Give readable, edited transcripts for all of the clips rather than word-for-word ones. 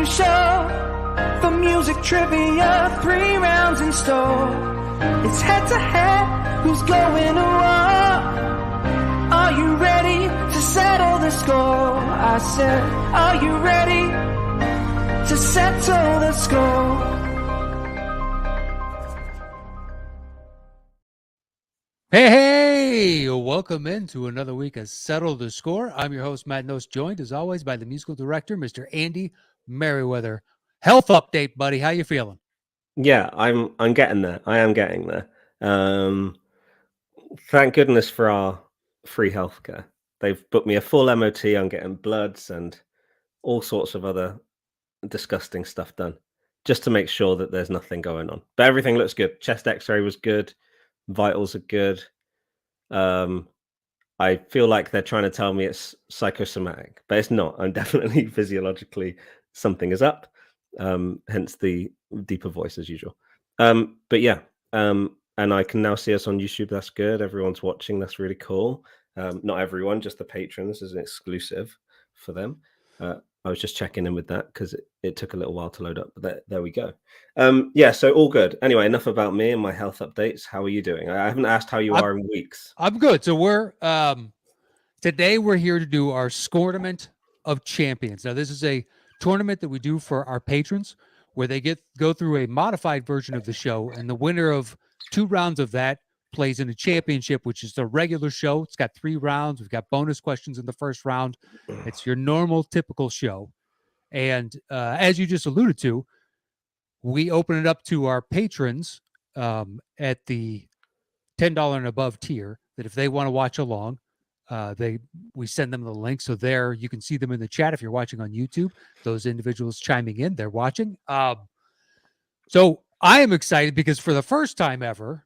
game show. For music trivia, 3 rounds in store. It's head to head, who's going to war? Are you ready to settle the score? I said, are you ready to settle the score? Hey, welcome into another week of Settle the Score. I'm your host, Matt Knost, joined as always by the musical director, Mr. Andy Merryweather. Health update, buddy. How you feeling? Yeah, I'm getting there. I am getting there. Thank goodness for our free healthcare. They've booked me a full MOT. I'm getting bloods and all sorts of other disgusting stuff done just to make sure that there's nothing going on. But everything looks good. Chest x-ray was good. Vitals are good. I feel like they're trying to tell me it's psychosomatic, but it's not. I'm definitely physiologically something is up. Hence the deeper voice as usual. But yeah, and I can now see us on YouTube. That's good. Everyone's watching. That's really cool. Not everyone, just the patrons. This is an exclusive for them. I was just checking in with that because it took a little while to load up, but there we go. Yeah, so all good. Anyway, enough about me and my health updates. How are you doing? I haven't asked how you are in weeks. I'm good. So we're today we're here to do our Score-nament of Champions. Now, this is a tournament that we do for our patrons where they go through a modified version of the show, and the winner of 2 rounds of that plays in a championship, which is the regular show. It's got 3 rounds. We've got bonus questions in the first round. It's your normal, typical show. And as you just alluded to, we open it up to our patrons at the $10 and above tier, that if they want to watch along, we send them the link. So there you can see them in the chat. If you're watching on YouTube, those individuals chiming in, they're watching. So I am excited because for the first time ever,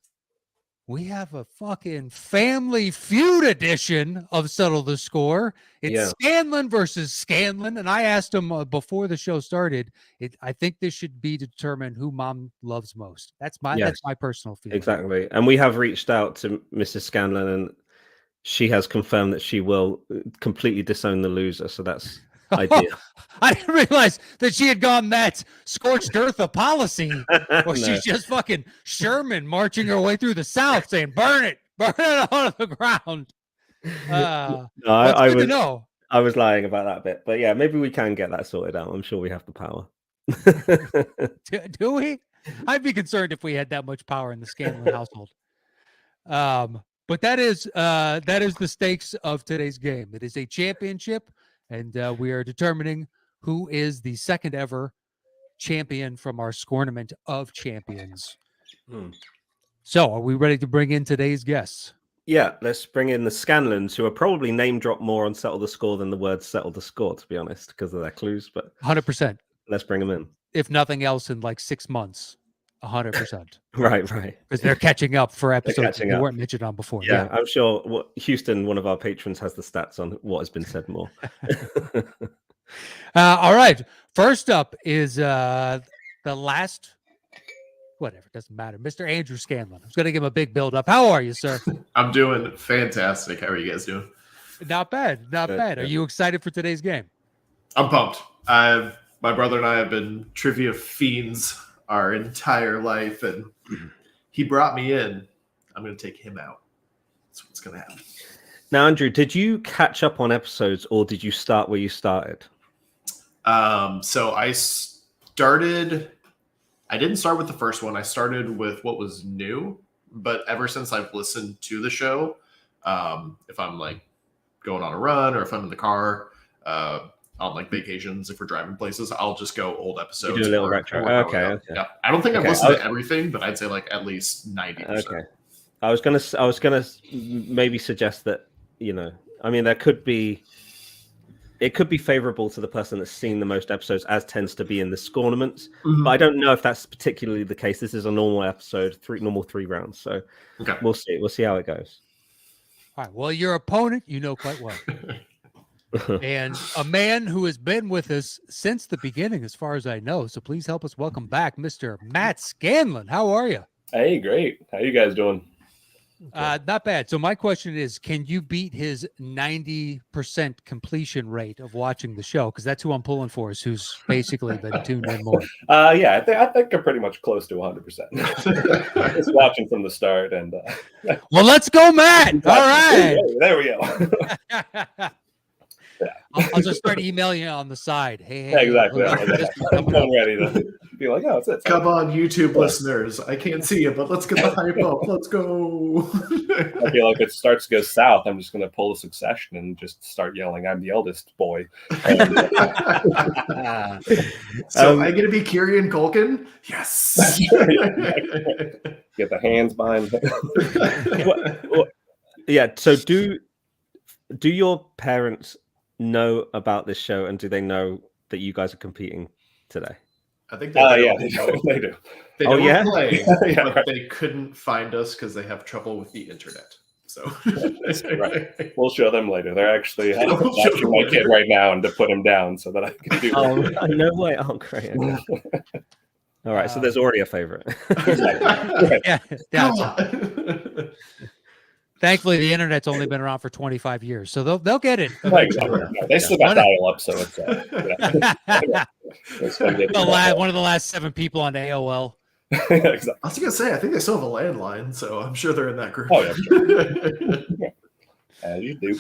we have a fucking Family Feud edition of Settle the Score. It's Scanlon versus Scanlon. And I asked him before the show started, I think this should be determined who mom loves most. That's my personal feeling. Exactly. And we have reached out to Mrs. Scanlon, and she has confirmed that she will completely disown the loser. So that's ideal. I didn't realize that she had gone that scorched earth of policy, or she's just fucking Sherman marching her way through the South saying, burn it on the ground. I was lying about that bit, but yeah, maybe we can get that sorted out. I'm sure we have the power. Do we? I'd be concerned if we had that much power in the Scanlon household. But that is the stakes of today's game. It is a championship, and we are determining who is the second ever champion from our Score-nament of Champions. So are we ready to bring in today's guests? Yeah, let's bring in the Scanlons, who are probably name dropped more on Settle the Score than the word Settle the Score, to be honest, because of their clues. But 100%. Let's bring them in. If nothing else, in like 6 months. 100%. Right. Because they're catching up for episodes they weren't mentioned on before. Yeah, I'm sure Houston, one of our patrons, has the stats on what has been said more. All right. First up is the last, whatever, doesn't matter, Mr. Andrew Scanlon. I was going to give him a big build up. How are you, sir? I'm doing fantastic. How are you guys doing? Not bad. Not bad. Are you excited for today's game? I'm pumped. My brother and I have been trivia fiends our entire life, and he brought me in. I'm going to take him out. That's what's going to happen. Now, Andrew, did you catch up on episodes, or did you start where you started? So I didn't start with the first one. I started with what was new, but ever since I've listened to the show, if I'm like going on a run or if I'm in the car, on like vacations, if we're driving places, I'll just go old episodes. You do a little retro. Okay. Yeah. I don't think I've listened to everything, but I'd say like at least 90%. Okay. I was gonna maybe suggest that, I mean, it could be favorable to the person that's seen the most episodes, as tends to be in the Score-naments. Mm-hmm. But I don't know if that's particularly the case. This is a normal episode, normal 3 rounds. So We'll see. We'll see how it goes. All right. Well, your opponent, you know quite well. And a man who has been with us since the beginning, as far as I know. So please help us welcome back Mr. Matt Scanlon. How are you? Hey, great. How you guys doing? Not bad. So my question is, can you beat his 90% completion rate of watching the show? Because that's who I'm pulling for, is who's basically been tuned in more. Yeah, I think I'm pretty much close to 100%. Just watching from the start, and Well, let's go, Matt. All right. there we go. I'll just start emailing you on the side. Hey, Yeah, exactly. look at this one coming up. I'm ready to be like, oh, it's Come on, YouTube listeners. I can't see you, but let's get the hype up. Let's go. I feel like if it starts to go south, I'm just going to pull a Succession and just start yelling, I'm the eldest boy. So I get to be Kieran Culkin? Yes. Get the hands behind. Yeah. So do your parents know about this show, and do they know that you guys are competing today? I think they Yeah, know. they do. They know yeah? we're playing, Yeah, but right. they couldn't find us because they have trouble with the internet. So Right. We'll show them later. They're actually We'll show watching them my later. kid right now and to put him down so that I can do Oh, no way. Oh, great. Okay. All right. So there's already a favorite. Right. Yeah, Come gotcha. on. Thankfully, the internet's only been around for 25 years, so they'll get it. Exactly. They still got dial up, so it's it's gonna get One of the last 7 people on AOL. Exactly. I was gonna say, I think they still have a landline, so I'm sure they're in that group. Oh, yeah, As you do.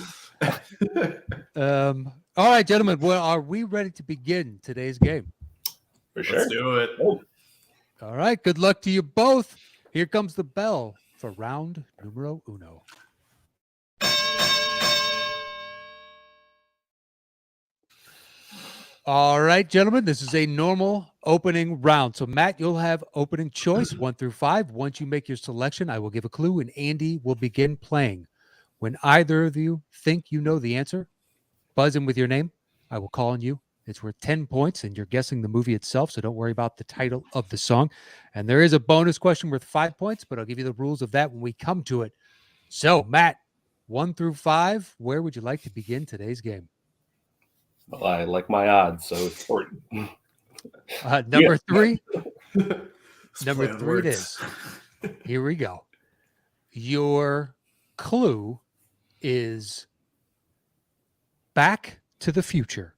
All right, gentlemen. Well, are we ready to begin today's game? For sure. Let's do it. Oh, All right. Good luck to you both. Here comes the bell for round numero uno. All right, gentlemen, this is a normal opening round. So, Matt, you'll have opening choice 1 through 5. Once you make your selection, I will give a clue, and Andy will begin playing. When either of you think you know the answer, buzz in with your name. I will call on you. It's worth 10 points, and you're guessing the movie itself, so don't worry about the title of the song. And there is a bonus question worth 5 points, but I'll give you the rules of that when we come to it. So, Matt, 1 through 5, where would you like to begin today's game? well, I like my odds, so it's 40. Number 3. Let's Number play on 3 it words. is. Here we go. Your clue is Back to the Future.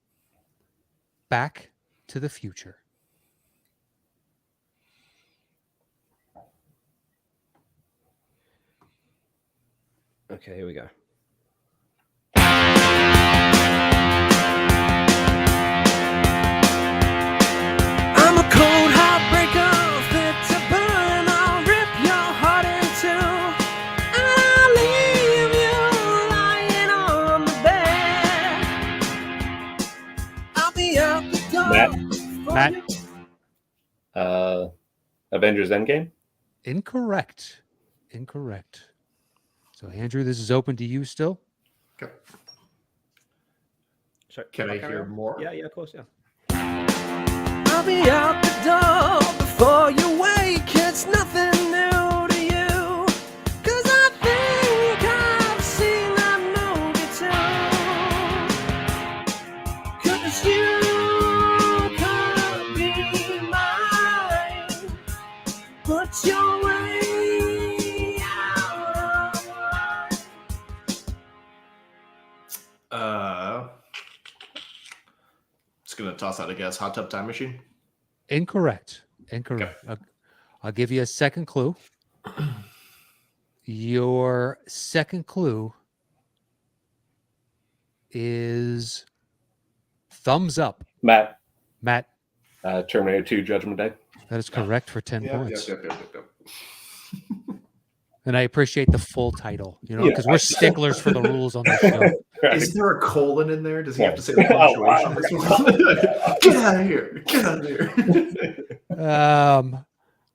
Back to the Future. Okay, here we go. I'm a cold heartbreaker, fit to burn. I'll rip your heart in two. I'll leave you lying on the bed. I'll be out the door. Matt? Matt? Avengers Endgame? Incorrect. So, Andrew, this is open to you still. Okay. Sorry, Can I carry hear on? more? Yeah, of course, yeah. I'll be out the door before you wake. It's nothing new to you. 'Cause I think I've seen that movie too. 'Cause you could be mine, but you're way out of line. Just gonna toss out a guess. Hot Tub Time Machine. Incorrect. I'll give you a second clue. Your second clue is thumbs up. Matt? Matt, Terminator 2 Judgment Day? that is correct for 10 points. Yep. And I appreciate the full title, Yeah, because we're sticklers for the rules on this show. Is there a colon in there? Does he have to say the Oh, wow. punctuation? Get out of here! Get out of here!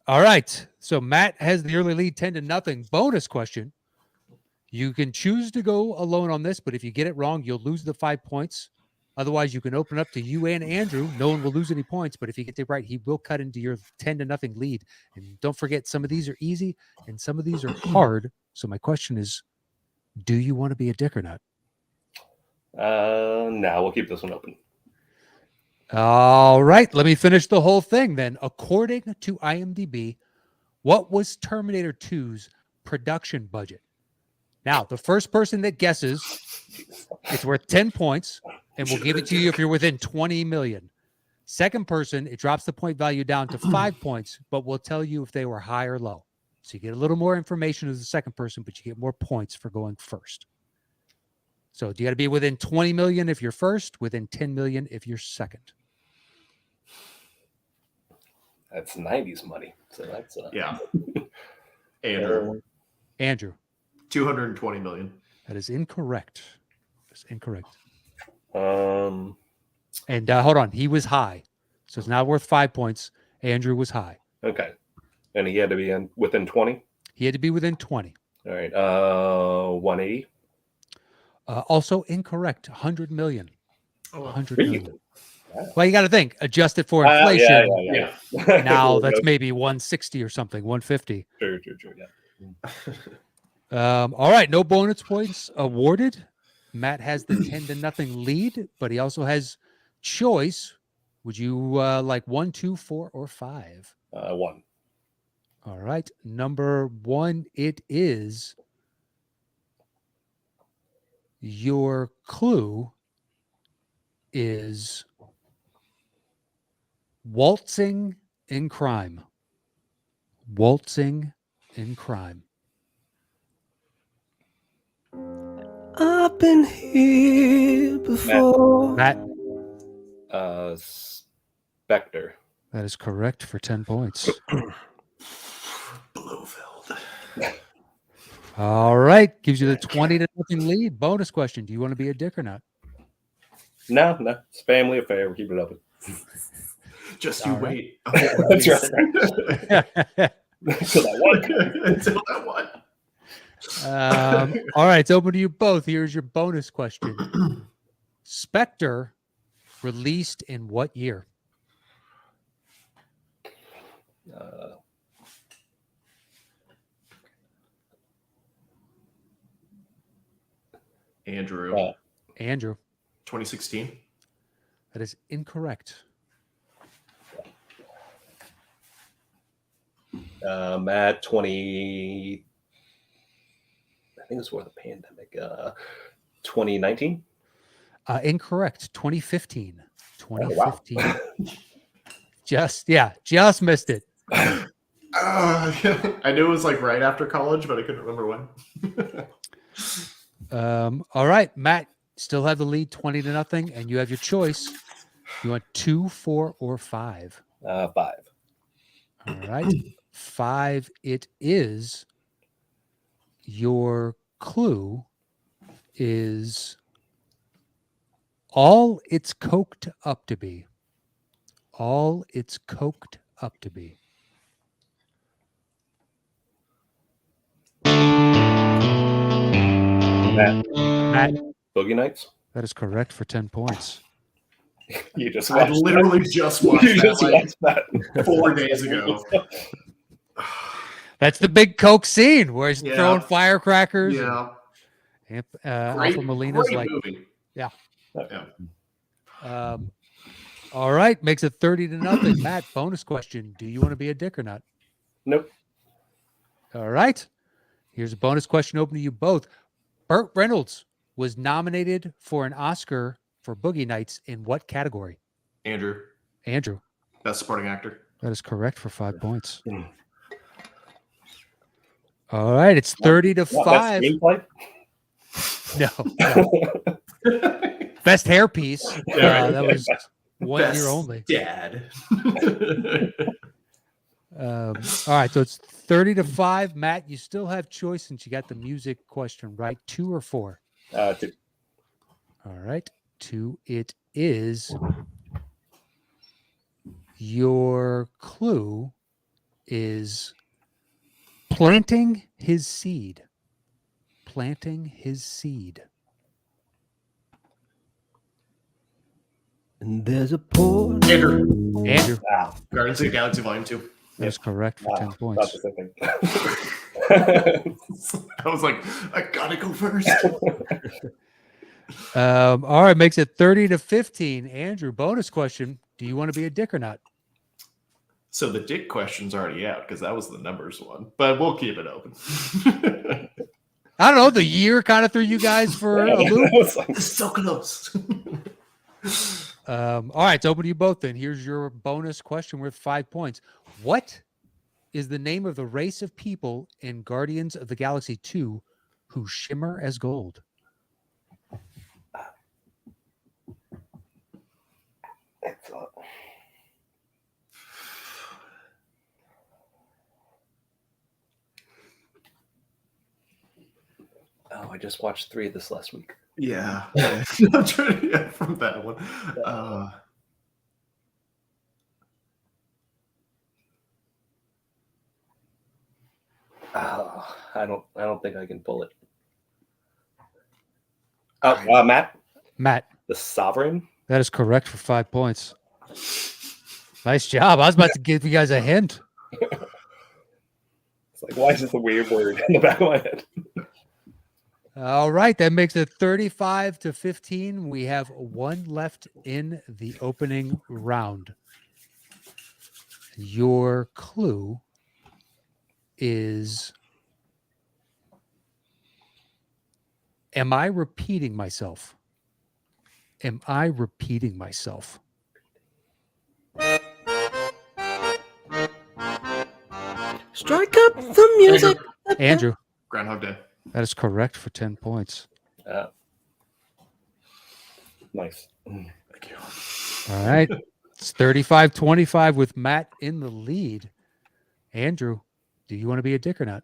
All right. So Matt has the early lead 10-0. Bonus question. You can choose to go alone on this, but if you get it wrong, you'll lose the 5 points. Otherwise, you can open up to you and Andrew. No one will lose any points, but if you get it right, he will cut into your 10-0 lead. And don't forget, some of these are easy and some of these are hard. So my question is, do you want to be a dick or not? No, we'll keep this one open. All right. Let me finish the whole thing then. According to IMDb, what was Terminator 2's production budget. Now, the first person that guesses, it's worth 10 points, and we'll give it to you if you're within 20 million. Second person, it drops the point value down to 5 points, but we'll tell you if they were high or low. So you get a little more information as the second person, but you get more points for going first. So you got to be within 20 million if you're first, within 10 million if you're second. That's 90s money. So that's Yeah. Andrew. 220 million. That is incorrect. That's incorrect. Um, And hold on, he was high, so it's not worth 5 points. Andrew was high. okay. And he had to be within 20. He had to be within 20. All right. 180. Also incorrect. 100 million. Oh, 100 Really? million. Well, you got to think, adjusted for inflation. Yeah. Now that's maybe 160 or something, 150. True. Yeah. All right, no bonus points awarded. Matt has the 10-0 lead, but he also has choice. Would you like 1, 2, 4, or 5? 1. All right, number 1, it is. Your clue is waltzing in crime. Waltzing in crime. I've been here before. Matt, Spectre. that is correct for 10 points. Blofeld. All right, gives you the 20-0 lead. Bonus question: do you want to be a dick or not? No. It's a family affair. We're keeping it open. Just you All right. wait. That's right. So that one. Until that one. All right, it's open to you both. Here's your bonus question. Spectre released in what year? Andrew. Andrew, 2016. that is incorrect. Matt, 20. I think it was before the pandemic. 2019. Incorrect. 2015. Oh, wow. 2015. Just missed it. I knew it was like right after college, but I couldn't remember when. All right, Matt, still have the lead 20-0, and you have your choice. You want 2, 4, or 5? 5. All right. 5 it is. Your clue is all it's coked up to be. All it's coked up to be. Matt, Boogie Nights. that is correct for 10 points. You just I watched literally that. just watched You that just like watched that 4 days ago. That's the big Coke scene where he's Yeah. throwing firecrackers. Yeah. And, Great, Alpha Molina's great like, movie. yeah. Yeah. All right, makes it 30-0. Matt, bonus question: do you want to be a dick or not? Nope. All right, here's a bonus question open to you both. Burt Reynolds was nominated for an Oscar for Boogie Nights in what category? Andrew, Andrew, best supporting actor. that is correct for 5 points. Mm. All right, it's 30-5. Screenplay? No. Best hairpiece. That was 1 Best year only. Dad. All right, so it's 30-5. Matt, you still have choice since you got the music question right. 2 or 4? 2. All right, 2 it is. Your clue is planting his seed. Planting his seed. And there's a poor Andrew, Andrew, Wow. Guardians of the Galaxy Volume 2. that is correct for 10 Not points. the same thing. I was like, I gotta go first. All right, makes it 30-15. Andrew, bonus question: do you want to be a dick or not? So the dick question's already out because that was the numbers one, but we'll keep it open. I don't know. The year kind of threw you guys for a loop. It's so close. All right, it's open to you both then. Here's your bonus question worth 5 points. What is the name of the race of people in Guardians of the Galaxy 2 who shimmer as gold? Oh, I just watched 3 this last week. Yeah. I'm trying to get from that one. I don't think I can pull it. Oh, Matt, the Sovereign. That is correct for 5 points. Nice job. I was about to give you guys a hint. It's like, why is this a weird word in the back of my head? All right, that makes it 35-15. We have one left in the opening round. Your clue is, am I repeating myself? Am I repeating myself? Strike up the music. Andrew. Groundhog Day. That is correct for 10 points. Nice. Thank you. All right. It's 35-25 with Matt in the lead. Andrew, do you want to be a dick or not?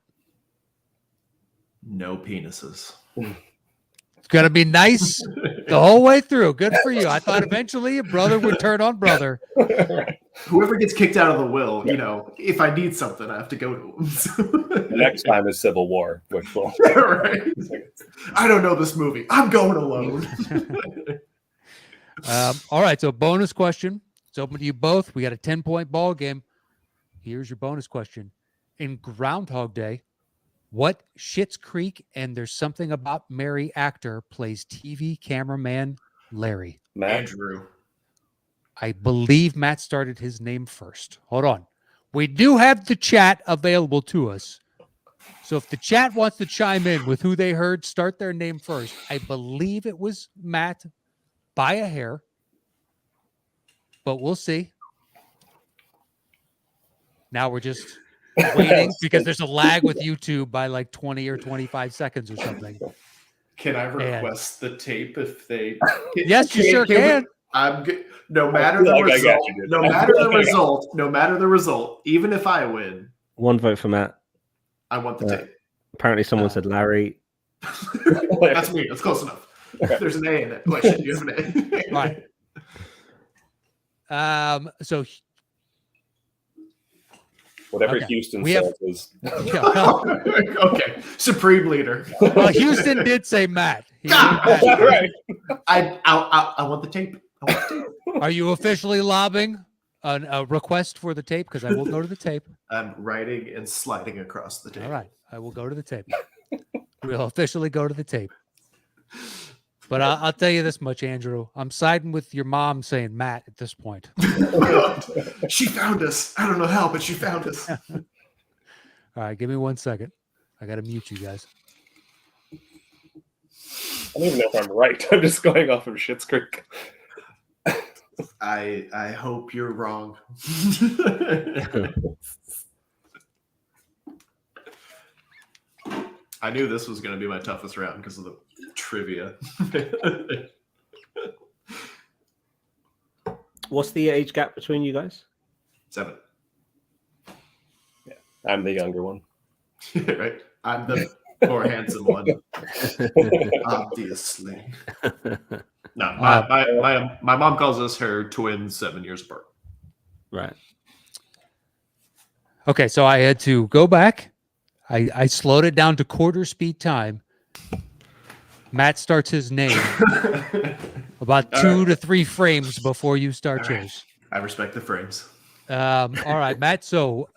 No penises. It's going to be nice the whole way through. Good for you. I thought eventually a brother would turn on brother. Whoever gets kicked out of the will, if I need something, I have to go to him. Next time is Civil War, which will. Right. I don't know this movie. I'm going alone. All right. So bonus question. It's open to you both. We got a 10-point ball game. Here's your bonus question. In Groundhog Day, what Schitt's Creek and There's Something About Mary actor plays TV cameraman Larry? Matt. Andrew. I believe Matt started his name first. Hold on. We do have the chat available to us. So if the chat wants to chime in with who they heard start their name first, I believe it was Matt by a hair. But we'll see. Now we're just waiting because there's a lag with YouTube by like 20 or 25 seconds or something. Can I request the tape if they? Yes, you sure can. I'm good. No matter the result. No matter the result. No matter the result. Even if I win, One vote for Matt. I want the tape. Apparently, someone said Larry. That's me. That's close enough. There's an A in it. Wait, you have an A. Right. So whatever okay. Houston We says is. Okay. Supreme leader. Well, Houston did say Matt. Right. I want the tape. I want the tape. Are you officially lobbing a request for the tape? Because I will go to the tape. I'm writing and sliding across the tape. All right. I will go to the tape. We'll officially go to the tape. But I'll tell you this much, Andrew. I'm siding with your mom saying Matt at this point. She found us. I don't know how, but she found us. All right. Give me 1 second. I got to mute you guys. I don't even know if I'm right. I'm just going off of Schitt's Creek. I hope you're wrong. I knew this was going to be my toughest round because of the trivia. What's the age gap between you guys? 7. Yeah, I'm the younger one. Right? I'm the more handsome one. Obviously. No, my mom calls us her twins 7 years apart. Right. Okay, so I had to go back. I slowed it down to quarter speed time. Matt starts his name about 2 to 3 frames before you start yours. I respect the frames. All right, Matt. So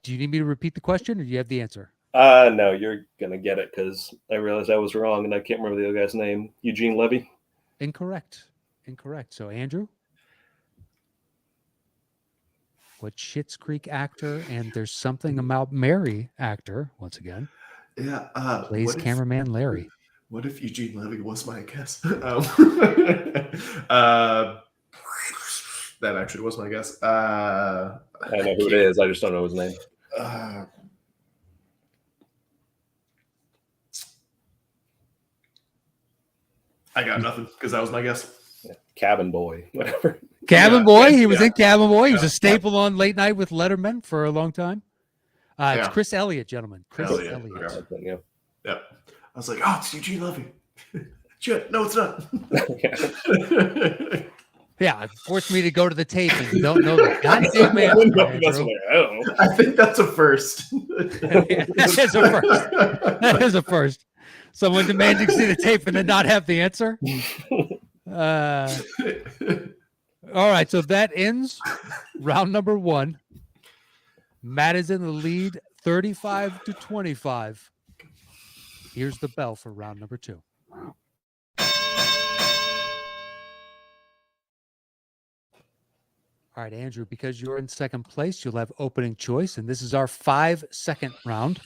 do you need me to repeat the question or do you have the answer? No, you're going to get it because I realized I was wrong and I can't remember the other guy's name. Eugene Levy? Incorrect. So, Andrew? what Schitt's Creek actor and There's Something About Mary actor, once again, Yeah. plays cameraman Larry. What if Eugene Levy was my guess? That actually was my guess. I know who it is. I just don't know his name. I got nothing because that was my guess. Yeah. Cabin Boy, whatever. Cabin Boy. He was yeah. in Cabin Boy. He was Yeah. a staple on Late Night with Letterman for a long time. It's Yeah. Chris Elliott, gentlemen. Chris Elliott, Elliott. okay. Yeah. Yeah. I was like, oh, it's Eugene Levy. Shit, no, it's not. Yeah, it forced me to go to the tape and don't know the goddamn answer. That's Andrew. what I don't know. I think that's a first. That is a first. That is a first. Someone demanding to see the tape and then not have the answer. All right, so that ends round number 1. Matt is in the lead, 35-25. Here's the bell for round number 2. All right, Andrew, because you're in second place, you'll have opening choice, and this is our 5-second round.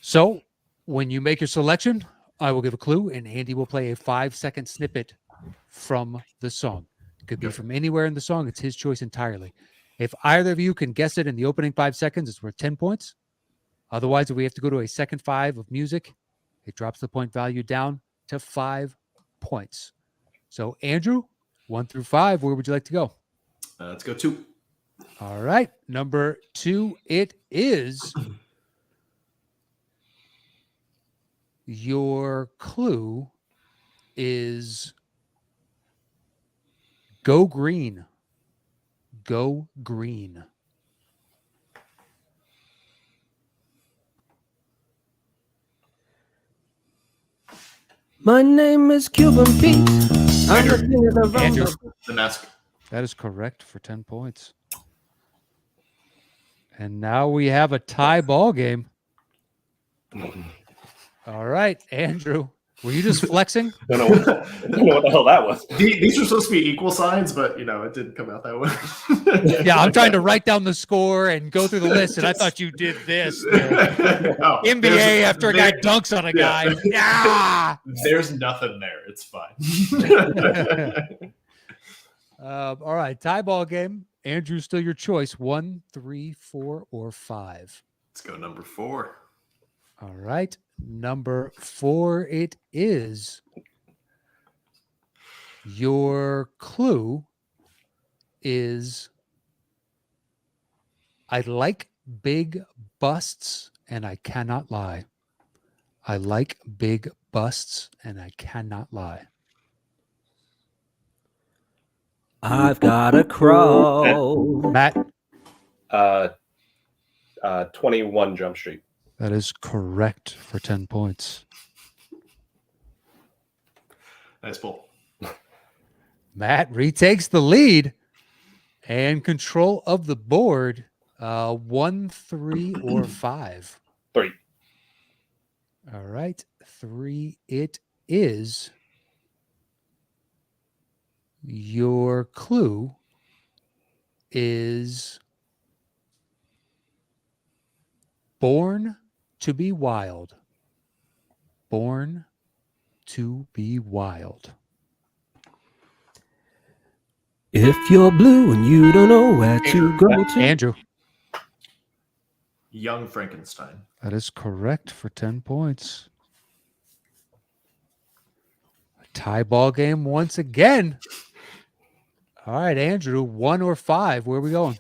So when you make your selection, I will give a clue, and Andy will play a 5-second snippet from the song. It could be from anywhere in the song. It's his choice entirely. If either of you can guess it in the opening 5 seconds, it's worth 10 points. Otherwise, if we have to go to a second 5 of music, it drops the point value down to 5 points. So, Andrew, 1 through 5, where would you like to go? Let's go 2. All right. Number 2, it is. Your clue is go green. Go green. My name is Cuban Pete. I'm the king of the Andrew. The Mask. That is correct for 10 points. And now we have a tie ball game. All right, Andrew. Were you just flexing? I don't know what the hell that was. These are supposed to be equal signs, but it didn't come out that way. Yeah, I'm trying to write down the score and go through the list, and I thought you did this. Oh, NBA after a guy dunks on a guy. Yeah. There's nothing there. It's fine. All right, tie ball game. Andrew, still your choice. 1, 3, 4, or 5. Let's go number 4. All right, number 4 it is. Your clue is I like big busts and I cannot lie. I like big busts and I cannot lie. I've got a crow. Matt, 21 Jump Street. that is correct for 10 points. Nice pull. Matt retakes the lead and control of the board. 1, 3, or 5. 3. All right. 3 it is. Your clue is born to be wild. Born to be wild. If you're blue and you don't know where to go to. Andrew, Young Frankenstein. that is correct for 10 points. A tie ball game once again. All right, Andrew, 1 or 5. Where are we going?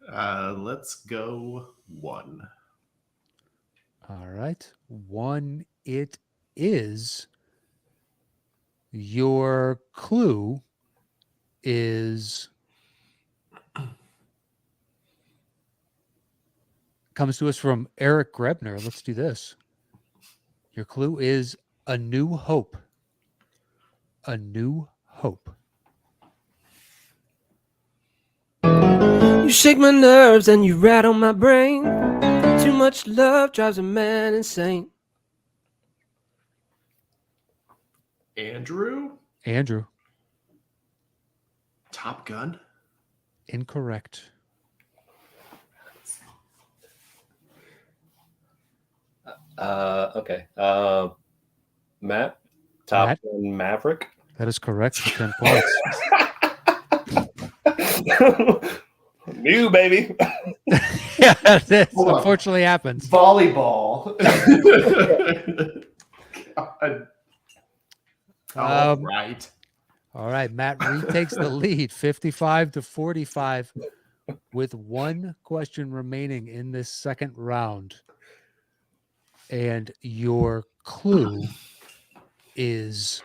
Let's go 1. All right. 1 it is. Your clue is comes to us from Eric Grebner. Let's do this. Your clue is a new hope. A new hope. You shake my nerves and you rattle my brain. Too much love drives a man insane. Andrew? Andrew, Top Gun? incorrect. Okay. Matt, Top Matt? Gun Maverick. That is correct for 10 points. New baby. Yeah, this Hold on. unfortunately happens. Volleyball. God. All right. All right, Matt retakes the lead 55-45 with one question remaining in this second round. And your clue is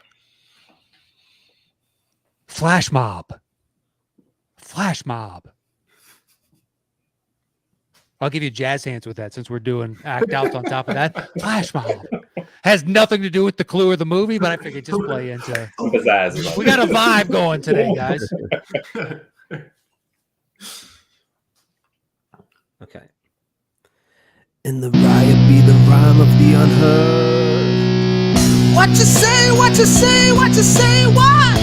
flash mob. Flash mob. I'll give you jazz hands with that since we're doing act outs on top of that. Flash mob. Has nothing to do with the clue or the movie, but I figured just play into. Pizzazz. We got a vibe going today, guys. Okay. In the riot be the rhyme of the unheard. What you say, what you say, what you say, what?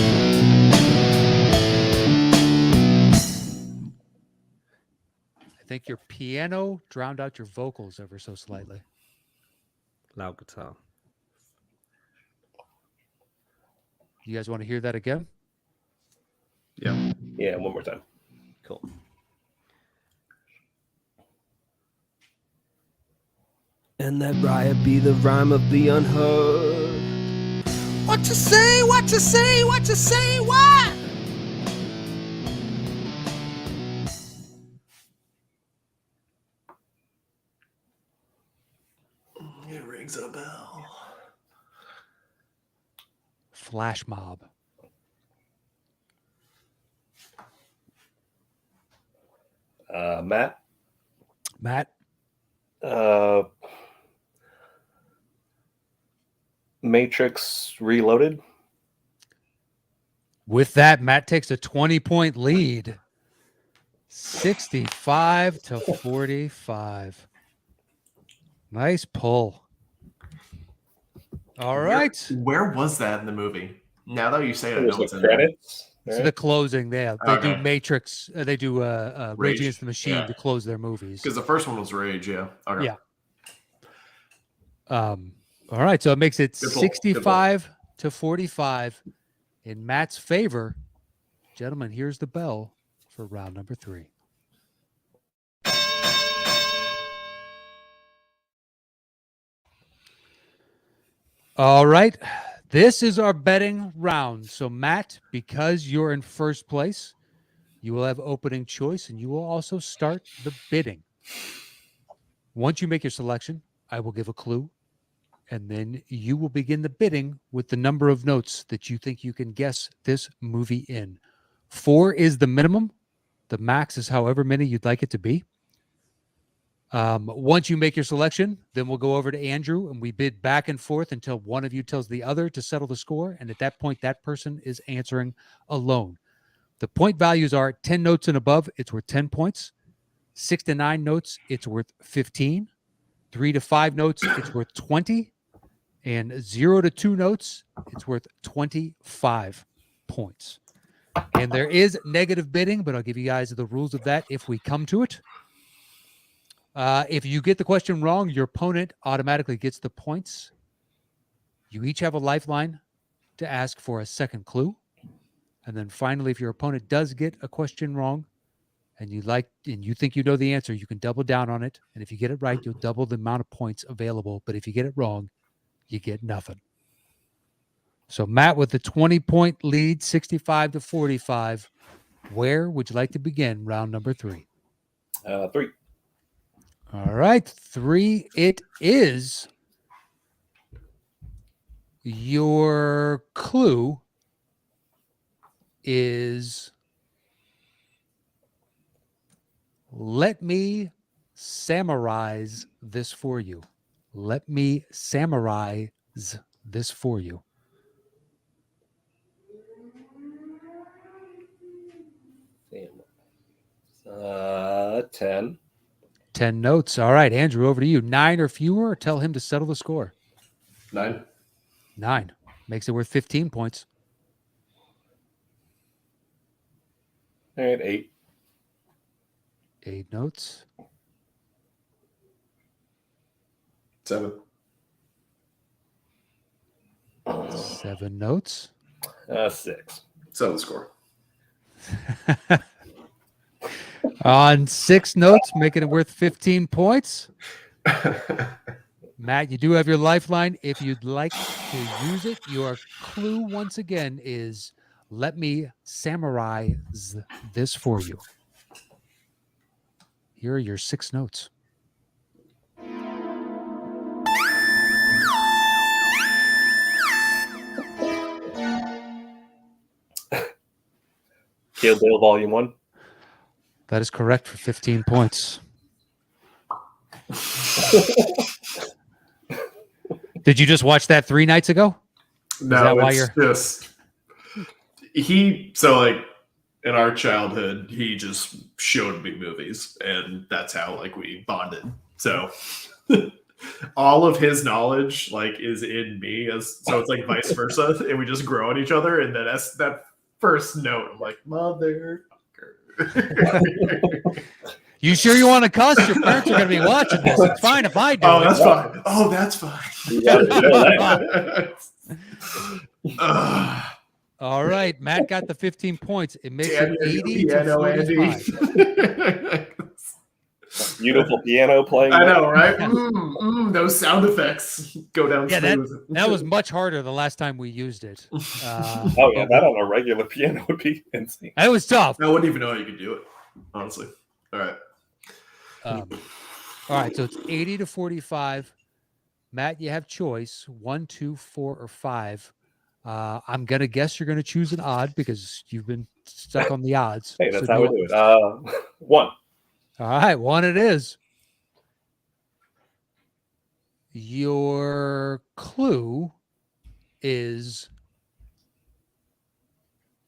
I think your piano drowned out your vocals ever so slightly. Loud guitar. You guys want to hear that again? Yeah. Yeah, one more time. Cool. And that riot be the rhyme of the unheard. What you say, what you say, what you say, what? It rings a bell. Flash mob. Matt. Matt? Matrix Reloaded. With that, Matt takes a 20-point lead. 65-45. Nice pull. All right. Where was that in the movie? Now that you say it, I It was know it's the in there. credits. So Right? the closing, they do Okay. Matrix. They do Rage Rage, Against the Machine yeah. to close their movies. Because the first one was Rage, yeah. Okay. Yeah. All right. So it makes it Good pull. Good pull. 65-45 in Matt's favor. Gentlemen, here's the bell for round number 3. All right. This is our betting round. So, Matt, because you're in first place, you will have opening choice and you will also start the bidding. Once you make your selection, I will give a clue, and then you will begin the bidding with the number of notes that you think you can guess this movie in. 4 is the minimum. The max is however many you'd like it to be. Once you make your selection, then we'll go over to Andrew and we bid back and forth until one of you tells the other to settle the score. And at that point, that person is answering alone. The point values are 10 notes and above, it's worth 10 points. 6 to 9 notes, it's worth 15. 3 to 5 notes, it's worth 20. And 0 to 2 notes, it's worth 25 points. And there is negative bidding, but I'll give you guys the rules of that if we come to it. If you get the question wrong, your opponent automatically gets the points. You each have a lifeline to ask for a second clue. And then finally, if your opponent does get a question wrong and you think you know the answer, you can double down on it. And if you get it right, you'll double the amount of points available. But if you get it wrong, you get nothing. So Matt with the 20-point lead, 65-45. Where would you like to begin round number 3? 3. All right, 3 it is. Your clue is let me summarize this for you. Let me summarize this for you. Damn. 10. 10 notes. All right, Andrew, over to you. 9 or fewer, or tell him to settle the score. 9. 9. Makes it worth 15 points. All right, 8. 8 notes. 7. 7 notes. 6. Settle the score. On 6 notes, making it worth 15 points. Matt, you do have your lifeline. If you'd like to use it, your clue once again is let me samurai this for you. Here are your 6 notes. Kill Bill Volume 1. That is correct for 15 points. Did you just watch that 3 nights ago? No, that why it's just so like in our childhood, he just showed me movies, and that's how like we bonded. So all of his knowledge like is in me, so it's like vice versa, and we just grow on each other. And then as that first note, I'm like, motherfucker. You sure you want to cuss? Your parents are going to be watching this. It's fine if I do. Oh, it. that's fine. Oh, that's fine. You gotta know that. All right. Matt got the 15 points. It makes Damn it your 80 to piano, 45. Andy. Beautiful piano playing. I know, right? Those sound effects go down Yeah, smooth. that was much harder the last time we used it. Oh yeah, that on a regular piano would be insane. That was tough. I wouldn't even know how you could do it, honestly. All right. All right, so it's 80 to 45. Matt, you have choice 1, 2, 4, or 5. I'm gonna guess you're gonna choose an odd because you've been stuck on the odds. Hey, that's So how we do it. 1. All right, 1 it is. Your clue is,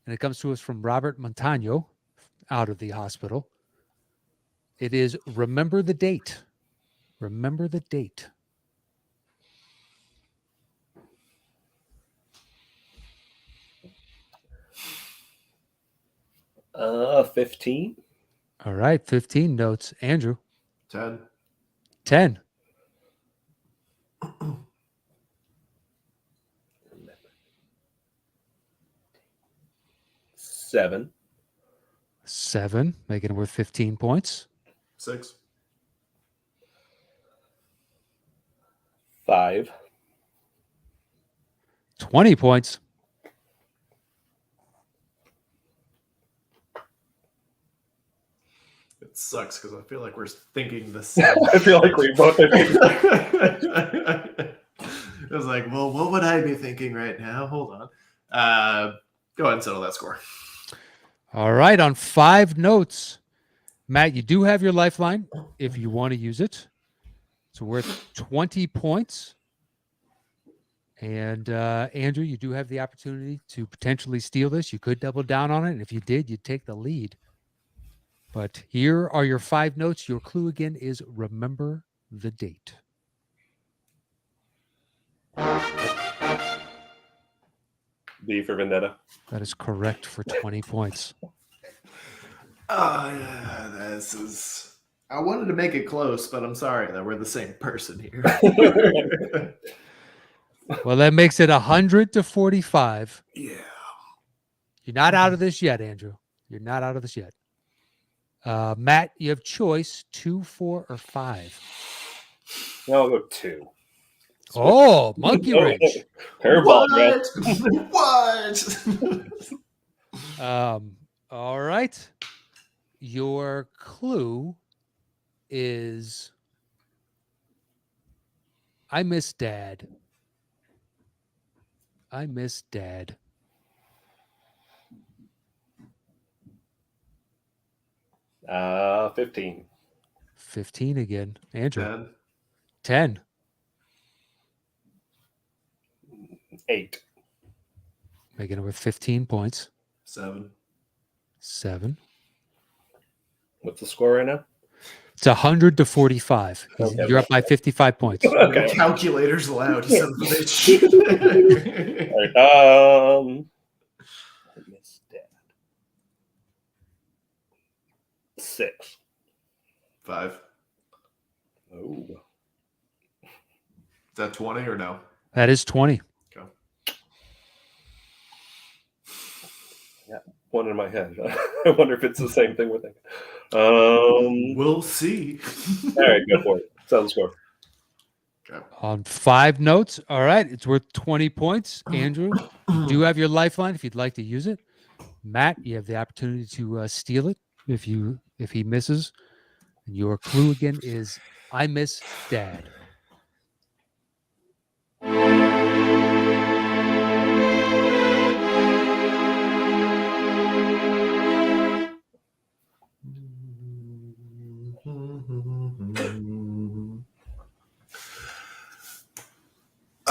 and it comes to us from Robert Montano out of the hospital. It is remember the date. Remember the date. Uh, 15. All right, 15 notes. Andrew. 10. 10. Seven. 7, making it worth 15 points. 6. 5. 20 points. It sucks because I feel like we're thinking the same. I feel like we both. I was like, well, what would I be thinking right now? Hold on. Go ahead and settle that score. All right, on 5 notes. Matt, you do have your lifeline if you want to use it. It's worth 20 points. And Andrew, you do have the opportunity to potentially steal this. You could double down on it. And if you did, you'd take the lead. But here are your 5 notes. Your clue again is remember the date. B for Vendetta. That is correct for 20 points. Yeah, this is. I wanted to make it close, but I'm sorry that we're the same person here. Well, that makes it 100 to 45. Yeah. You're not out of this yet, Andrew. You're not out of this yet. Matt, you have choice 2, 4, or 5. No, I'll go 2. Oh, monkey wrench. Curveball, man. What? All right. Your clue is I miss Dad. I miss Dad. Uh, 15. 15 again. Andrew. 10. 10. 8. Making it with 15 points. 7. 7. What's the score right now? It's 100 to 45. Okay. You're up by 55 points. Okay. Calculator's loud, you son of a bitch. All right. I miss Dad. 6. 5. Oh. Is that 20 or no? That is 20. Okay. one in my head. I wonder if it's the same thing we're thinking. We'll see. All right, go for it. Tell the score. Okay. On 5 notes. All right. It's worth 20 points. Andrew, you do have your lifeline if you'd like to use it. Matt, you have the opportunity to steal it if he misses. And your clue again is I miss Dad.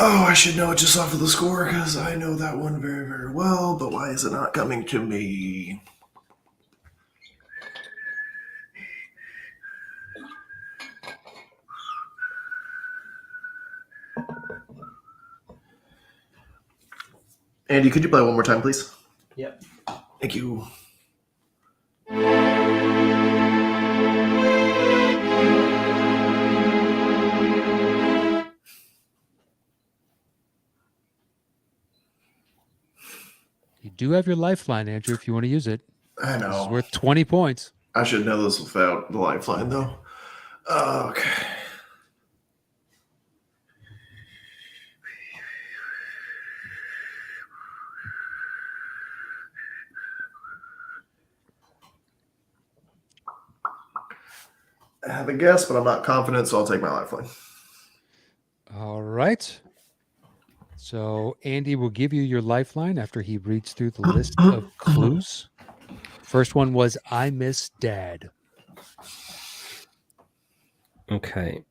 Oh, I should know it just off of the score because I know that one very, very well, but why is it not coming to me? Andy, could you play one more time, please? Yep. Thank you. You do have your lifeline, Andrew, if you want to use it. I This is know. worth 20 points. I should know this without the lifeline, though. Okay. I have a guess, but I'm not confident, so I'll take my lifeline. All right. So Andy will give you your lifeline after he reads through the list of clues. First one was I miss Dad. Okay.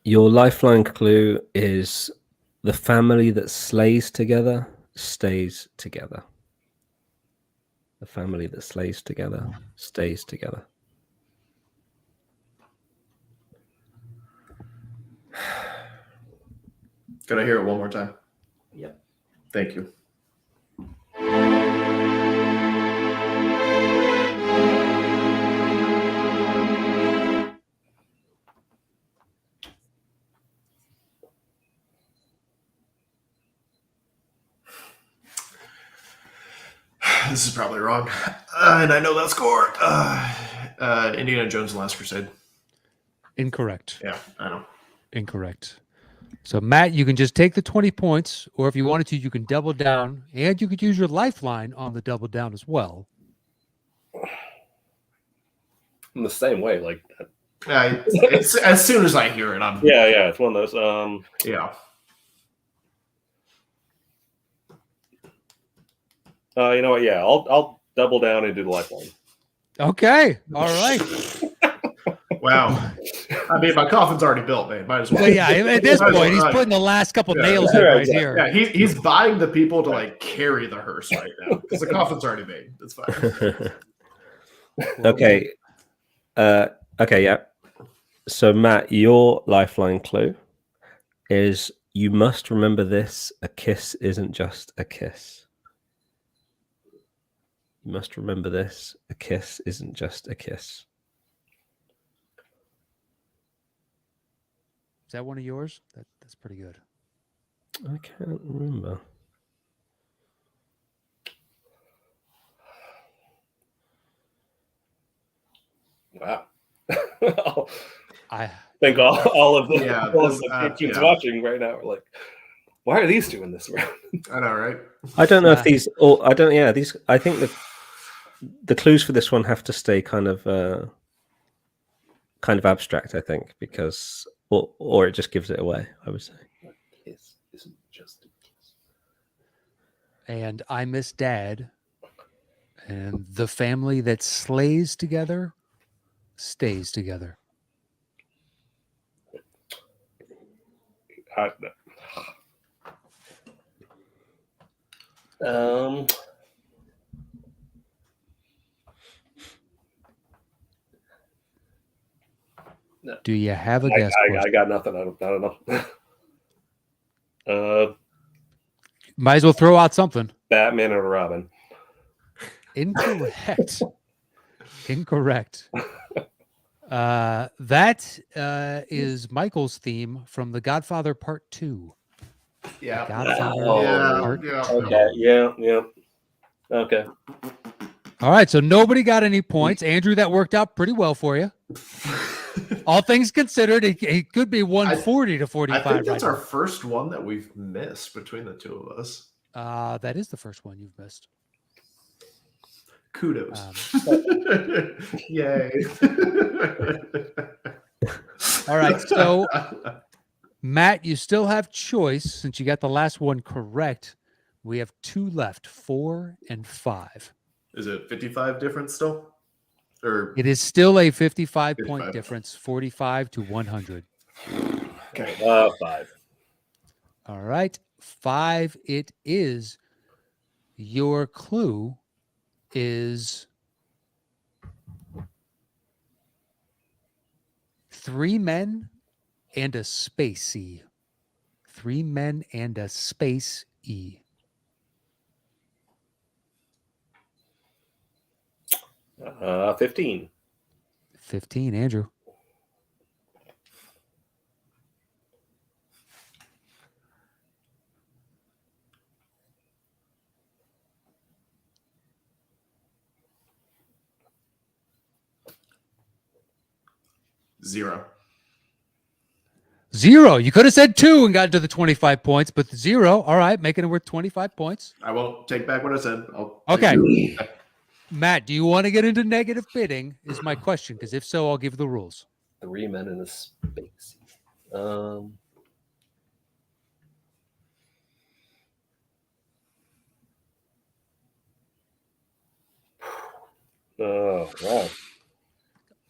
Your lifeline clue is the family that slays together stays together. The family that slays together stays together. Could I hear it one more time? Yep. Thank you. This is probably wrong. And I know that score. Indiana Jones and the Last Crusade. Incorrect. Yeah, I know. Incorrect. So Matt, you can just take the 20 points, or if you wanted to, you can double down, and you could use your lifeline on the double down as well. In the same way, like It's, as soon as I hear it, I'm yeah, it's one of those. yeah. You know what? Yeah, I'll double down and do the lifeline. Okay. All right. Wow. I mean, my coffin's already built, man. Might as well. So yeah, at this Might as point, he's well. putting the last couple Yeah. nails in Yeah, right exactly. here. Yeah, he's buying the people to like carry the hearse right now because the coffin's already made. It's fine. Okay. Okay, yeah. So Matt, your lifeline clue is you must remember this: a kiss isn't just a kiss. You must remember this: a kiss isn't just a kiss. Is that one of yours? That's pretty good. I can't remember. Wow. I think all of the Yeah, all of this- the kids yeah. watching right now are like, why are these doing this round? I know, right? I don't know if these or I don't. Yeah, these. I think the clues for this one have to stay kind of abstract. I think because or it just gives it away. I would say. Kiss isn't just a kiss. and I miss Dad. And the family that slays together stays together. No. Do you have a guess? I got nothing. I don't know. Might as well throw out something. Batman and Robin. Incorrect. Incorrect. That is Michael's theme from The Godfather Part 2. Yeah. Godfather. Oh, Part yeah. Two. Okay. Yeah. Okay. All right, so nobody got any points. Andrew, that worked out pretty well for you. All things considered, it could be 140 to 45. I think that's right our first one that we've missed between the two of us. now. That is the first one you've missed. Kudos. Yay. All right, so Matt, you still have choice since you got the last one correct. We have 2 left, 4 and 5. Is it 55 difference still? Or It is still a 55 point 55. difference, 45 to 100. okay. 5. All right, 5 it is. Your clue is 3 men and a space E. 3 men and a space E. 15. 15, Andrew. Zero. 0. You could have said 2 and gotten to the 25 points, but 0. All right, making it worth 25 points. I won't take back what I said. Okay. Matt, do you want to get into negative bidding? Is my question, because if so, I'll give the rules. 3 men in a space. Oh, wow.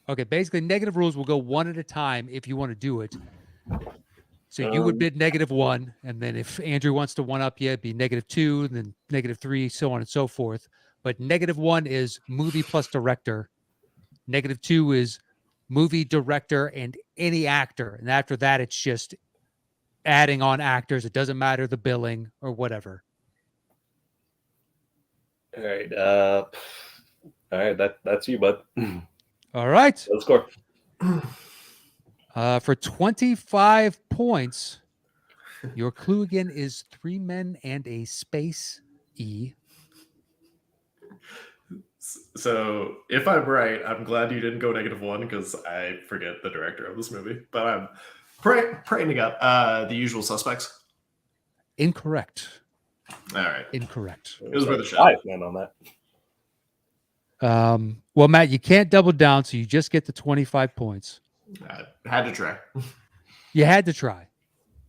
Okay, basically, negative rules will go one at a time if you want to do it. So you would bid -1, and then if Andrew wants to one-up you, it'd be -2, and then -3, so on and so forth. But -1 is movie plus director. -2 is movie, director, and any actor. And after that, it's just adding on actors. It doesn't matter the billing or whatever. All right. All right. That's you, bud. All right. Let's score. For 25 points, your clue again is 3 men and a space E. So if I'm right, I'm glad you didn't go -1 because I forget the director of this movie. But I'm praying up The Usual Suspects. Incorrect. All right. Incorrect. It was worth a shot. 5 men on that. Well, Matt, you can't double down, so you just get the 25 points. I had to try. You had to try.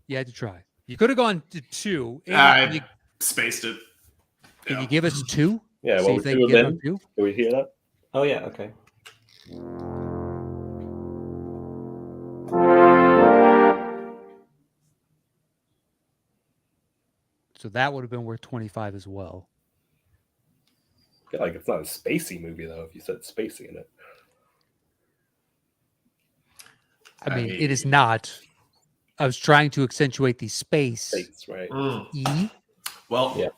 You had to try. You could have gone to 2. I spaced it. Can you give us 2? Yeah, See well, if they 2 can of get it them. on 2? Can we hear that? Oh yeah, okay. So that would have been worth 25 as well. Yeah, like it's not a spacey movie though. If you said spacey in it, I mean, it is not. I was trying to accentuate the space right? E. Well, Yeah.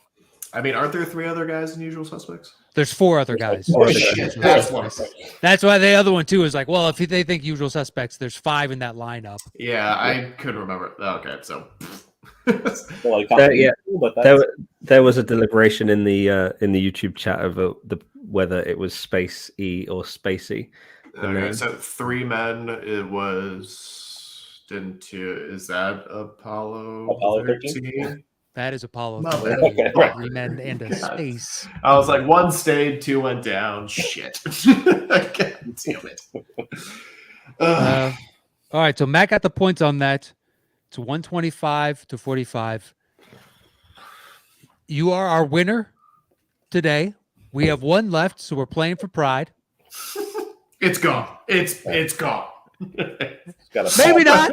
I mean, aren't there 3 other guys in Usual Suspects? There's 4 other guys. That's one. That's why the other one too is like, well, if they think Usual Suspects, there's 5 in that lineup. Yeah, I couldn't remember. Okay, so Well, like, Yeah. but that's, There was a deliberation in the YouTube chat of whether it was space E or spacey. okay, so 3 men. It was is that Apollo 13? That is Apollo. Mother. 13, Okay, right. 3 men and a God. space. I was like, 1 stayed, 2 went down. Shit. God damn it. All right, so Matt got the points on that. It's 125 to 45. You are our winner today. We have 1 left, so we're playing for pride. It's gone. It's gone. got a Maybe not.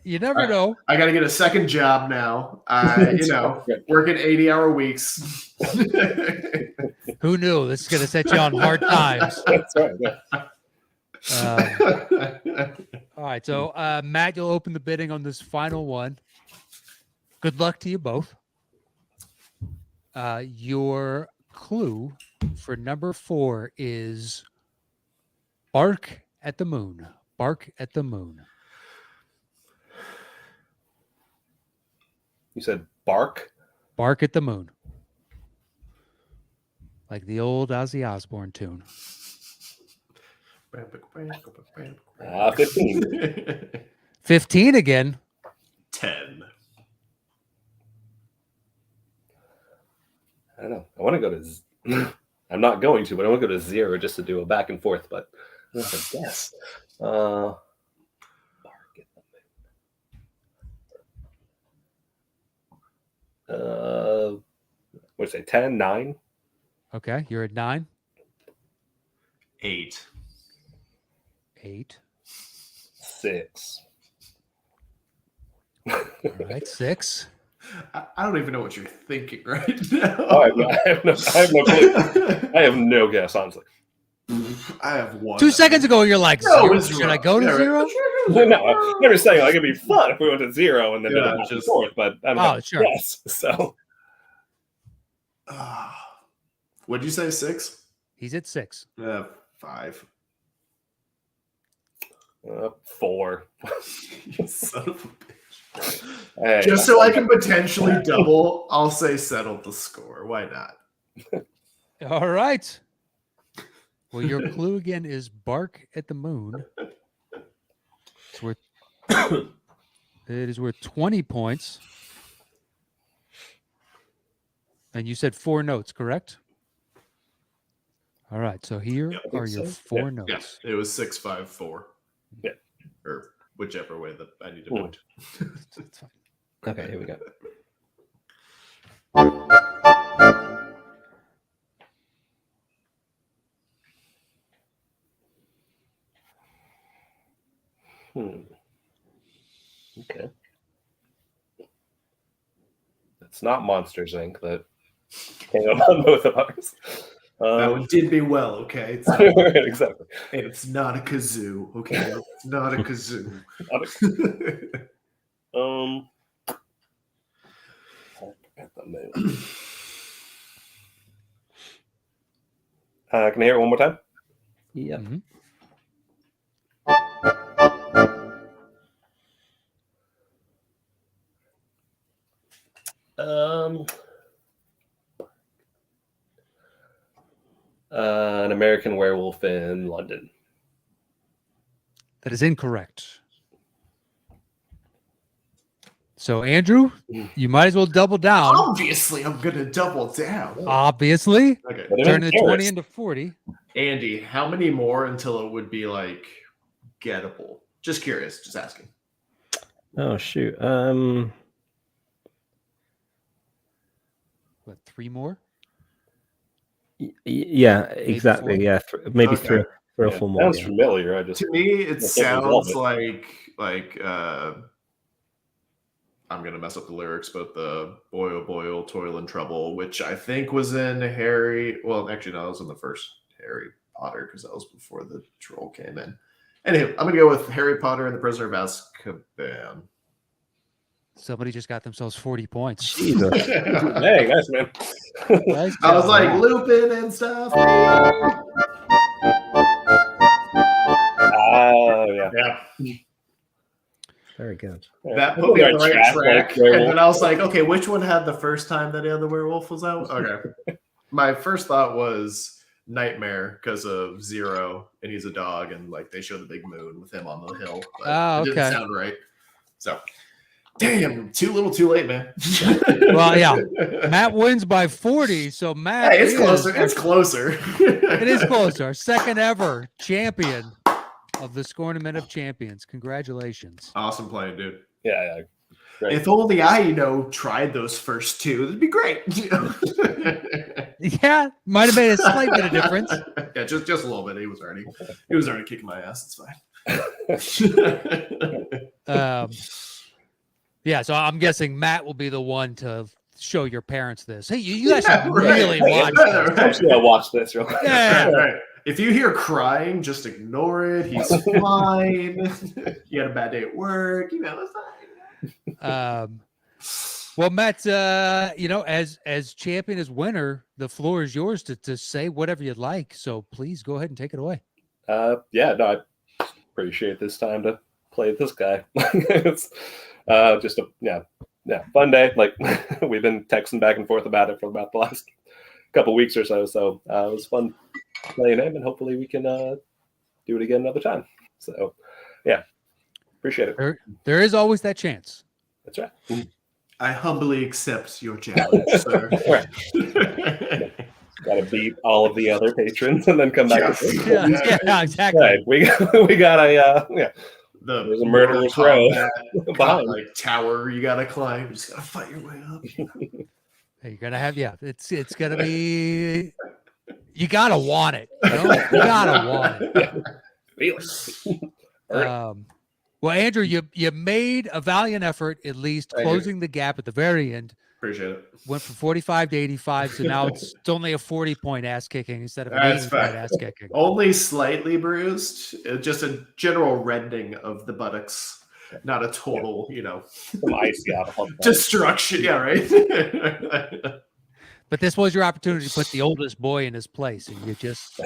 You never know. I got to get a second job now. Working 80-hour weeks. Who knew? This is going to set you on hard times. That's right. Yeah. All right, so Matt, you'll open the bidding on this final one. Good luck to you both. Your clue for number 4 is bark at the moon. Bark at the moon. You said bark? Bark at the Moon. Like the old Ozzy Osbourne tune. 15. 15 again. 10. I don't know. I want to go to. I'm not going to, but I want to go to 0 just to do a back and forth. But that's a guess. Bark at the Moon. What'd you say? 10, 9? Okay, you're at 9. 8. 8. 6. All right, 6. I don't even know what you're thinking right now. Oh, I have no clue. I have no guess, honestly. I have 1. 2 seconds ago, you're like, No, 0. it's Should wrong. I go to Yeah, 0? No, I'm just saying, like, it'd be fun if we went to 0 and then did Yeah, it back and just- forth, but I don't have sure. guess. So What'd you say, 6? He's at 6. 5. 4. You son of a bitch. Hey, Just so I can potentially double, I'll say settle the score. Why not? All right. Well, your clue again is bark at the moon. It's worth it is worth 20 points. And you said 4 notes, correct? All right. So here I think are your so. 4 Yeah. notes. Yeah, it was 6, 5, 4. Yeah. Or whichever way that I need to Hmm. point. It's fine. Okay, here we go. Okay. It's not Monsters Inc. that came up on both of ours. That one did me well, okay? It's not, Exactly. it's not a kazoo, okay? It's not a kazoo. At the moon. Can I hear it one more time? Yep. Mhm. An American Werewolf in London. That is incorrect. So, Andrew, you might as well double down. Obviously, I'm going to double down. Obviously. Okay. But Turn in the 20 Paris. into 40. Andy, how many more until it would be like gettable? Just curious, just asking. Oh shoot. What, 3 more? Yeah, exactly. 4? Yeah, maybe Okay. 3 or Yeah, 4 more. sounds Yeah. familiar. I just To me, it can't sounds resolve it. like I'm gonna mess up the lyrics, but the boy oh boy oh toil and trouble, which I think was in Harry. Well, actually, no, it was in the first Harry Potter because that was before the troll came in. Anyway, I'm gonna go with Harry Potter and the Prisoner of Azkaban. Somebody just got themselves 40 points. Jesus. Hey, nice man. Nice I was job, like Matt. Lupin and stuff. Oh yeah. Yeah, Very good. that put me on the right track. Like And werewolf. then I was like, okay, which one had the first time that the other werewolf was out? Okay. My first thought was Nightmare because of Zero, and he's a dog, and like they show the big moon with him on the hill. But Oh, it didn't okay. sound right. So, damn, too little, too late, man. Well, yeah. Matt wins by 40, so Matt Hey, it's is closer. It's closer. It is closer. Our second ever champion of the Score-nament of Champions. Congratulations. Awesome playing, dude. Yeah. Great. If only I, tried those first two, that'd be great. Yeah, might have made a slight bit of difference. Yeah, just a little bit. He was already kicking my ass. It's fine. Yeah, so I'm guessing Matt will be the one to show your parents this. Hey, you guys Yeah, should right. really watch Yeah, this. right. I'm just gonna watch this real quick. Yeah. All right. If you hear crying, just ignore it. He's fine. You had a bad day at work. It's fine. Well, Matt, as champion, as winner, the floor is yours to say whatever you'd like. So please go ahead and take it away. I appreciate this time to play this guy. It's just yeah, fun day. Like we've been texting back and forth about it for about the last couple weeks or so. So it was fun playing him, and hopefully we can do it again another time. So yeah, appreciate it. There is always that chance. That's right. I humbly accept your challenge, sir. Got to beat all of the other patrons and then come back. Yeah, exactly. Right. We got a there's a murderous row like tower you gotta climb. You just gotta fight your way up. You're gonna have it's gonna be. You gotta want it. You know? You gotta want it. Really? Well, Andrew, you made a valiant effort, at least closing the gap at the very end. Appreciate it. Went from 45 to 85, so now it's only a 40-point ass kicking instead of an 80-point ass kicking. Only slightly bruised, just a general rending of the buttocks, not a total, some icy out destruction. Yeah, right. But this was your opportunity to put the oldest boy in his place, and you just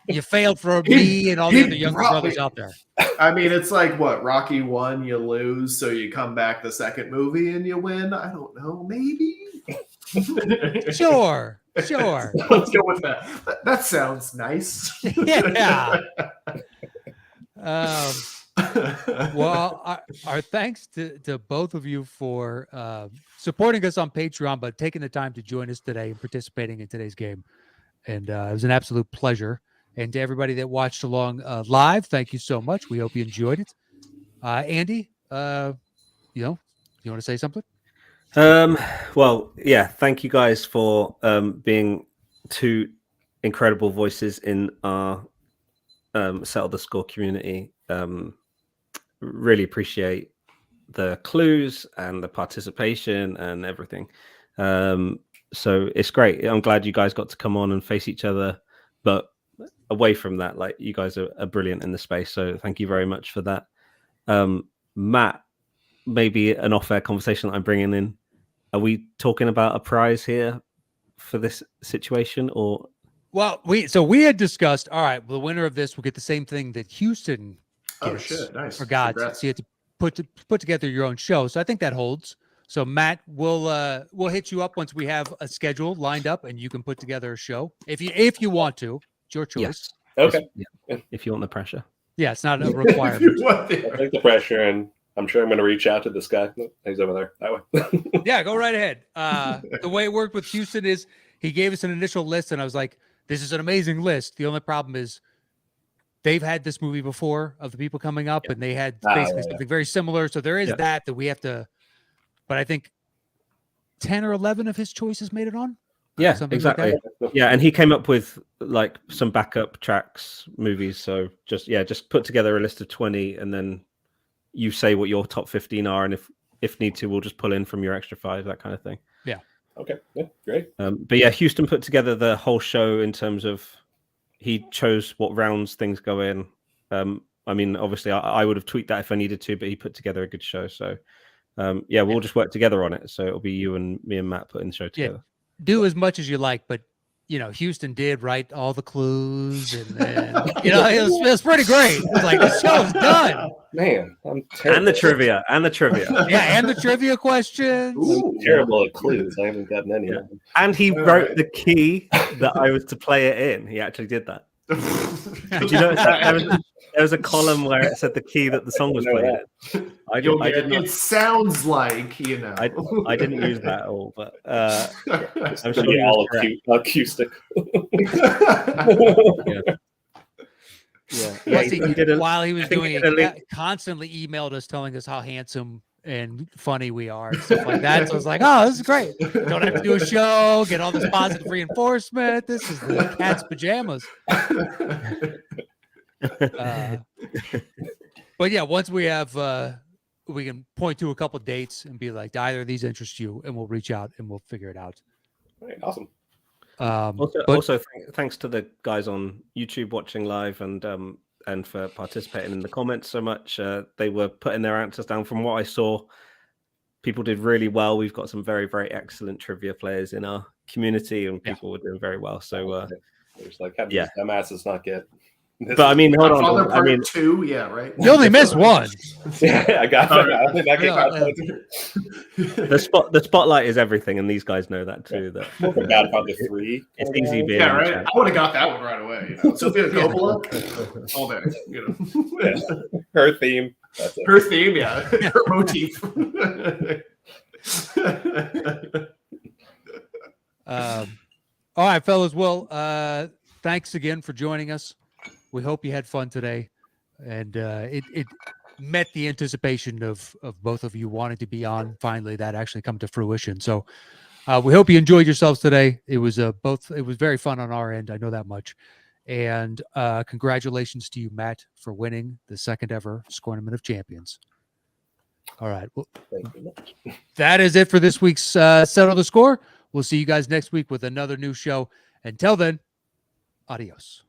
you failed for me and all the other younger brothers out there. I mean, it's like what Rocky 1, you lose, so you come back the second movie and you win. I don't know, maybe. Sure. Let's go with that. That sounds nice. Yeah. Well, our thanks to both of you for supporting us on Patreon, but taking the time to join us today and participating in today's game. And it was an absolute pleasure. And to everybody that watched along live, thank you so much. We hope you enjoyed it. Andy, you want to say something? Well, yeah, thank you guys for being two incredible voices in our Settle the Score community. Really appreciate the clues and the participation and everything. So it's great. I'm glad you guys got to come on and face each other, but away from that, like, you guys are brilliant in the space. So thank you very much for that. Matt, maybe an off-air conversation that I'm bringing in. Are we talking about a prize here for this situation, or? Well, we had discussed, all right, well, the winner of this will get the same thing that Houston gets. Oh shit, nice. For God, so you have to put together your own show. So I think that holds. So Matt, we'll hit you up once we have a schedule lined up, and you can put together a show if you want to. It's your choice. Yes. Okay. Yeah. If you want the pressure. Yeah, it's not a requirement. I'll take the pressure, and I'm sure I'm going to reach out to this guy. He's over there. That way. Yeah, go right ahead. The way it worked with Houston is he gave us an initial list, and I was like, this is an amazing list. The only problem is they've had this movie before of the people coming up, and they had basically something very similar. So there is that we have to, but I think 10 or 11 of his choices made it on. Yeah, Something exactly. like Yeah, and he came up with like some backup tracks, movies. So just put together a list of 20, and then you say what your top 15 are, and if need to, we'll just pull in from your extra 5, that kind of thing. Yeah. Okay. Yeah, great. But yeah, Houston put together the whole show in terms of he chose what rounds things go in. I mean, obviously, I would have tweaked that if I needed to, but he put together a good show. So yeah, we'll just work together on it. So it'll be you and me and Matt putting the show together. Yeah. Do as much as you like, but Houston did write all the clues, and then, it was pretty great. It was like, the show's done. Man, I'm terrible. And the trivia. Yeah, and the trivia questions. I'm terrible at clues. I haven't gotten any. Yeah. And he wrote the key that I was to play it in. He actually did that. Did you notice that? There was a column where it said the key that the song was played in. I did not. It sounds like, I didn't use that at all, but I'm sure you're all acoustic. Yeah. While he was doing it, he constantly emailed us telling us how handsome and funny we are and stuff like that. So I was like, oh, this is great. Don't have to do a show, get all this positive reinforcement. This is the cat's pajamas. But yeah, once we have we can point to a couple of dates and be like, do either of these interest you, and we'll reach out and we'll figure it out. All right, awesome. Also thanks to the guys on YouTube watching live and for participating in the comments so much. They were putting their answers down. From what I saw, people did really well. We've got some very, very excellent trivia players in our community, and people were doing very well. So there's like, how do these dumbasses not get But I mean, hold Godfather on. I Part mean, 2, yeah, right. You only missed one. Yeah, I got that. I think that Yeah, the spotlight is everything, and these guys know that too. That more for Godfather 3. it's easy being. Yeah, in the right. chat. I would have got that one right away. You know, Sofia Coppola, all day. You know, Yeah. Her theme. That's it. her theme, yeah, her motif. All right, fellas. Well, thanks again for joining us. We hope you had fun today, and it met the anticipation of both of you wanting to be on. Finally, that actually come to fruition. So we hope you enjoyed yourselves today. It was it was very fun on our end. I know that much. And congratulations to you, Matt, for winning the second ever Score-nament Champions. All right. Well, Thank you much. that is it for this week's Settle the Score. We'll see you guys next week with another new show. Until then, adios.